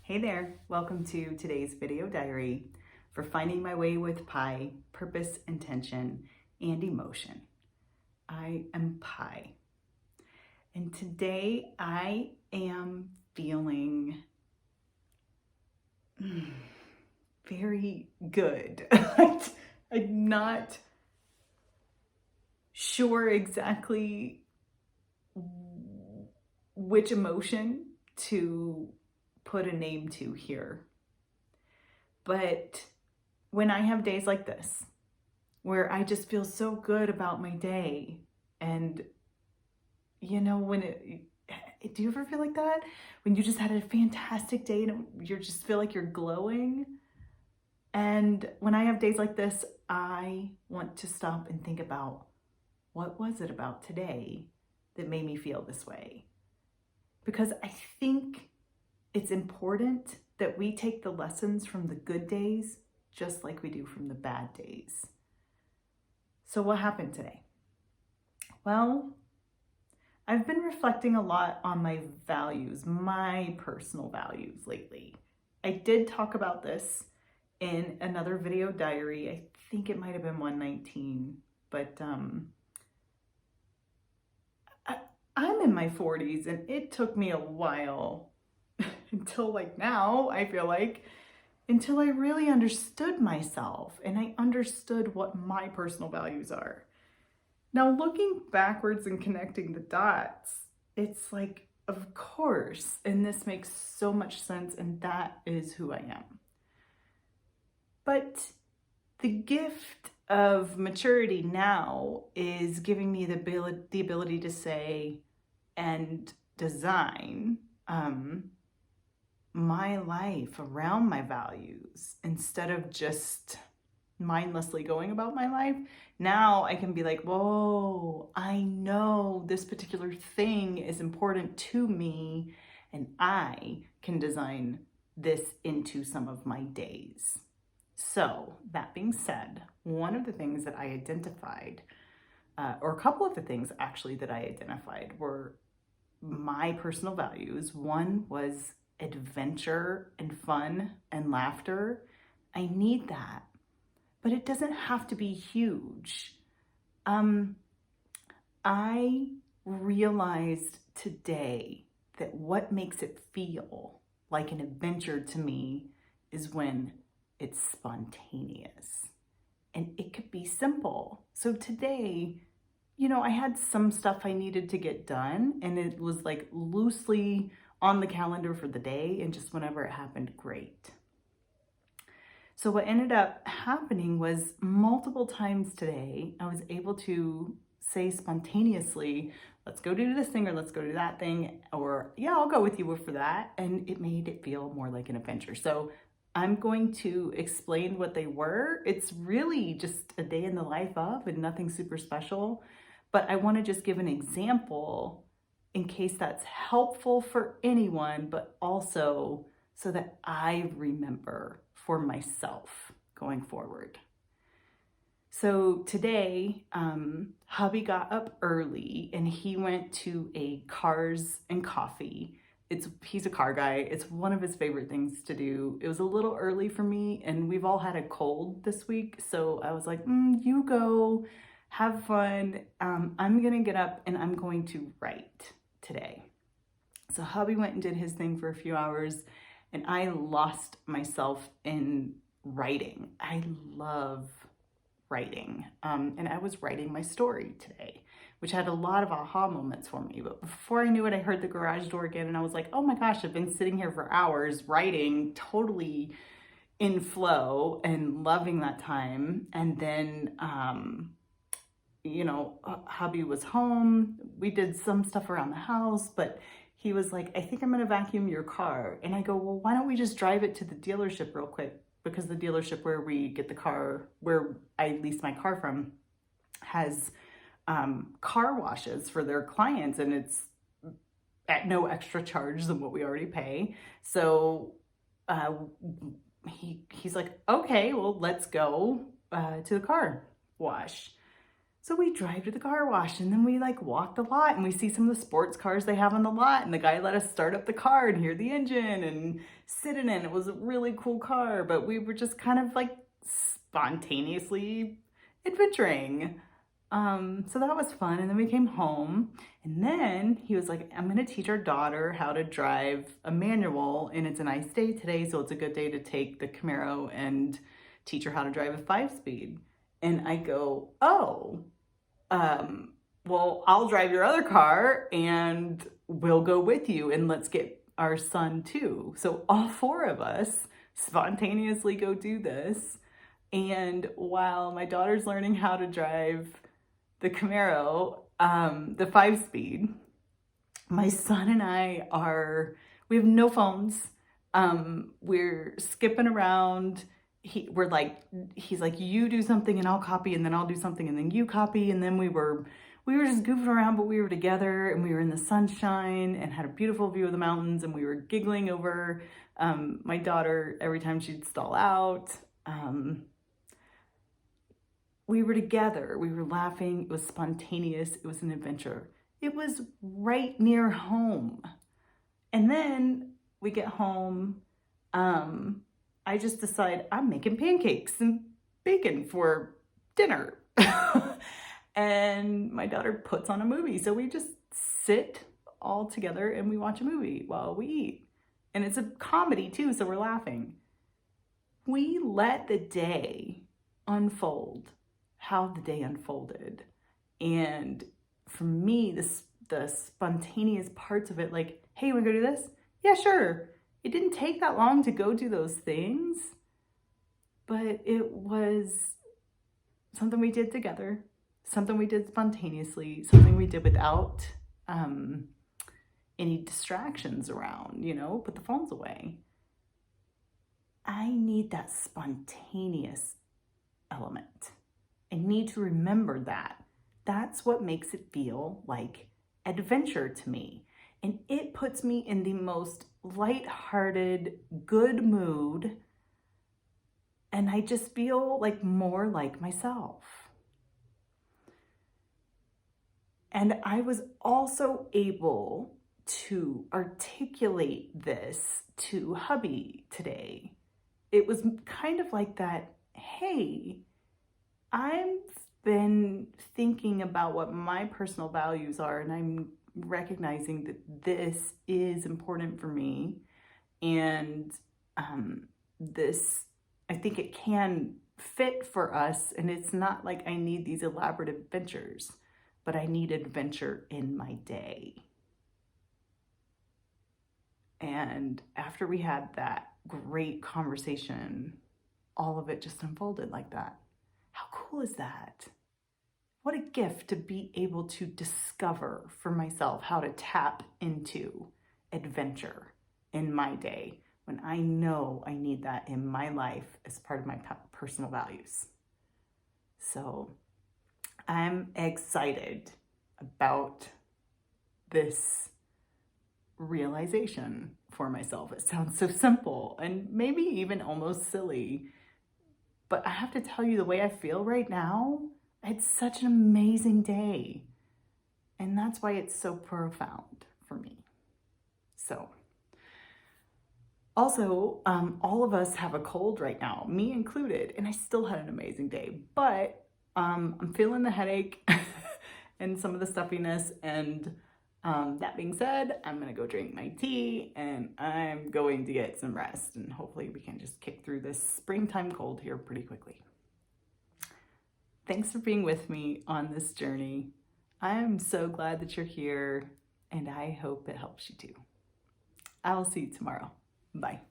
Hey there, welcome to today's video diary for finding my way with Pi, purpose, intention, and emotion. I am Pi, and today I am feeling very good. I'm not sure exactly which emotion to put a name to here. But when I have days like this, where I just feel so good about my day, and do you ever feel like that? When you just had a fantastic day and you just feel like you're glowing? And when I have days like this, I want to stop and think about, what was it about today that made me feel this way? Because I think it's important that we take the lessons from the good days just like we do from the bad days. So what happened today? Well, I've been reflecting a lot on my values, my personal values lately. I did talk about this in another video diary. I think it might have been 119, but I'm in my 40s and it took me a while until like now, I feel like, until I really understood myself and I understood what my personal values are. Now, looking backwards and connecting the dots, it's like, of course, and this makes so much sense, and that is who I am. But the gift of maturity now is giving me the ability to say and design my life around my values instead of just mindlessly going about my life. Now I can be like, whoa, I know this particular thing is important to me, and I can design this into some of my days. So that being said, one of the things that I identified, or a couple of the things actually that I identified, were my personal values. One was adventure and fun and laughter. I need that, but it doesn't have to be huge. I realized today that what makes it feel like an adventure to me is when it's spontaneous, and it could be simple. So today, I had some stuff I needed to get done, and it was like loosely on the calendar for the day, and just whenever it happened, great. So what ended up happening was multiple times today, I was able to say spontaneously, let's go do this thing, or let's go do that thing, or yeah, I'll go with you for that. And it made it feel more like an adventure. So I'm going to explain what they were. It's really just a day in the life of, and nothing super special. But I want to just give an example in case that's helpful for anyone, but also so that I remember for myself going forward. So today, hubby got up early and he went to a Cars and Coffee. He's a car guy. It's one of his favorite things to do. It was a little early for me, and we've all had a cold this week. So I was like, you go, have fun. I'm gonna get up and I'm going to write today. So hubby went and did his thing for a few hours, and I lost myself in writing. I love writing. And I was writing my story today, which had a lot of aha moments for me. But before I knew it, I heard the garage door again, and I was like, oh my gosh, I've been sitting here for hours writing, totally in flow and loving that time. And then, hubby was home. We did some stuff around the house, but he was like, I think I'm going to vacuum your car. And I go, well, why don't we just drive it to the dealership real quick? Because the dealership where we get the car, where I lease my car from, has car washes for their clients, and it's at no extra charge than what we already pay. So he's like, okay, well, let's go to the car wash. So we drive to the car wash and then we like walk the lot and we see some of the sports cars they have on the lot, and the guy let us start up the car and hear the engine and sit in it. It was a really cool car, but we were just kind of like spontaneously adventuring. So that was fun. And then we came home, and then he was like, I'm going to teach our daughter how to drive a manual, and it's a nice day today, so it's a good day to take the Camaro and teach her how to drive a 5-speed. And I go, oh, well, I'll drive your other car and we'll go with you and let's get our son too. So all 4 of us spontaneously go do this. And while my daughter's learning how to drive the Camaro, the 5-speed, my son and we have no phones. We're skipping around. He's like, you do something and I'll copy, and then I'll do something and then you copy. And then we were just goofing around, but we were together and we were in the sunshine and had a beautiful view of the mountains, and we were giggling over my daughter every time she'd stall out. We were together, we were laughing, it was spontaneous, it was an adventure. It was right near home. And then we get home, I just decide I'm making pancakes and bacon for dinner. And my daughter puts on a movie. So we just sit all together and we watch a movie while we eat. And it's a comedy too, so we're laughing. We let the day unfold how the day unfolded. And for me, the spontaneous parts of it, like, hey, you wanna go do this? Yeah, sure. It didn't take that long to go do those things, but it was something we did together, something we did spontaneously, something we did without any distractions around, put the phones away. I need that spontaneous element. I need to remember that. That's what makes it feel like adventure to me. And it puts me in the most lighthearted, good mood. And I just feel like more like myself. And I was also able to articulate this to hubby today. It was kind of like that, hey, I've been thinking about what my personal values are, and I'm recognizing that this is important for me. And I think it can fit for us. And it's not like I need these elaborate adventures, but I need adventure in my day. And after we had that great conversation, all of it just unfolded like that. How cool is that? What a gift to be able to discover for myself how to tap into adventure in my day when I know I need that in my life as part of my personal values. So I'm excited about this realization for myself. It sounds so simple and maybe even almost silly, but I have to tell you, the way I feel right now, it's such an amazing day. And that's why it's so profound for me. So, also, all of us have a cold right now, me included, and I still had an amazing day. But I'm feeling the headache and some of the stuffiness. And that being said, I'm gonna go drink my tea and I'm going to get some rest. And hopefully we can just kick through this springtime cold here pretty quickly. Thanks for being with me on this journey. I'm so glad that you're here, and I hope it helps you too. I will see you tomorrow. Bye.